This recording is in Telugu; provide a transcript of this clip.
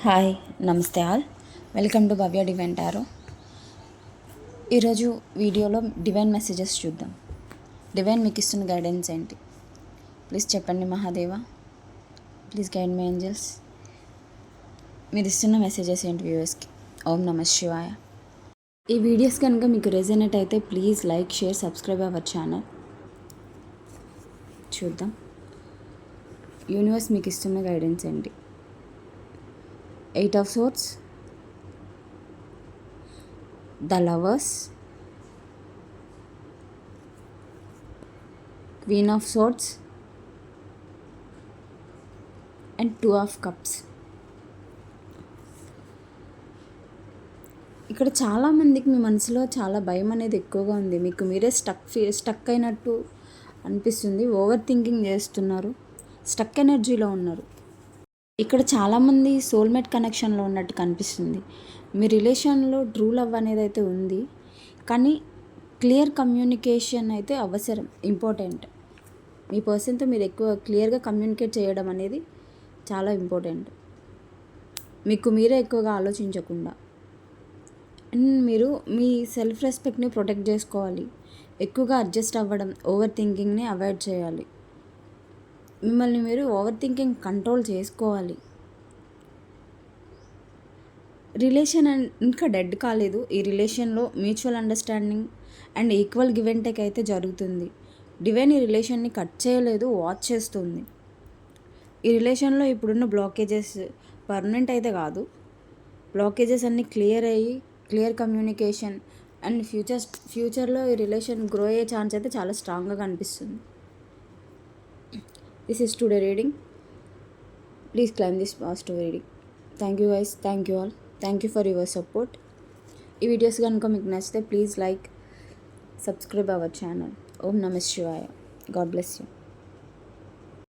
హాయ్, నమస్తే all. Welcome to Bhavya divine tarot. ఈరోజు వీడియోలో డివైన్ మెసేజెస్ చూద్దాం. డివైన్ మీకు ఇస్తున్న గైడెన్స్ ఏంటి? ప్లీజ్ చెప్పండి Mahadeva. Please guide my angels. మీరు ఇస్తున్న మెసేజెస్ ఏంటి వ్యూవర్స్కి? ఓం నమ శివాయ. ఈ వీడియోస్ కనుక మీకు రెజనేట్ అయితే please like, share, subscribe our channel. చూద్దాం యూనివర్స్ మీకు ఇస్తున్న గైడెన్స్ ఏంటి. 8 of Swords, the Lovers, Queen of Swords and 2 of Cups. ఇక్కడ చాలామందికి మీ మనసులో చాలా భయం అనేది ఎక్కువగా ఉంది. మీకు మీరే స్టక్ అయినట్టు అనిపిస్తుంది. ఓవర్ థింకింగ్ చేస్తున్నారు, స్టక్ ఎనర్జీలో ఉన్నారు. ఇక్కడ చాలామంది సోల్మేట్ కనెక్షన్లో ఉన్నట్టు కనిపిస్తుంది. మీ రిలేషన్లో ట్రూ లవ్ అనేది అయితే ఉంది, కానీ క్లియర్ కమ్యూనికేషన్ అయితే అవసరం, ఇంపార్టెంట్. మీ పర్సన్తో మీరు ఎక్కువ క్లియర్గా కమ్యూనికేట్ చేయడం అనేది చాలా ఇంపార్టెంట్. మీకు మీరే ఎక్కువగా ఆలోచించకుండా. అండ్ మీరు మీ సెల్ఫ్ రెస్పెక్ట్ని ప్రొటెక్ట్ చేసుకోవాలి. ఎక్కువగా అడ్జస్ట్ అవ్వడం, ఓవర్ థింకింగ్ని అవాయిడ్ చేయాలి. మిమ్మల్ని మీరు ఓవర్ థింకింగ్ కంట్రోల్ చేసుకోవాలి. రిలేషన్ ఇంకా డెడ్ కాలేదు. ఈ రిలేషన్లో mutual understanding and equal give and take అయితే జరుగుతుంది. డివైన్ ఈ రిలేషన్ని కట్ చేయలేదు, వాచ్ చేస్తుంది. ఈ రిలేషన్లో ఇప్పుడున్న బ్లాకేజెస్ పర్మనెంట్ అయితే కాదు. బ్లాకేజెస్ అన్నీ క్లియర్ అయ్యి క్లియర్ కమ్యూనికేషన్ అండ్ ఫ్యూచర్లో ఈ రిలేషన్ గ్రో అయ్యే ఛాన్స్ అయితే చాలా స్ట్రాంగ్గా కనిపిస్తుంది. This is today reading. Please claim this positive reading. Thank you guys. Thank you all. Thank you for your support. ఈ వీడియోస్ కనుక మీకు నచ్చితే please like, subscribe our channel. ఓం నమ శివాయ. God bless you.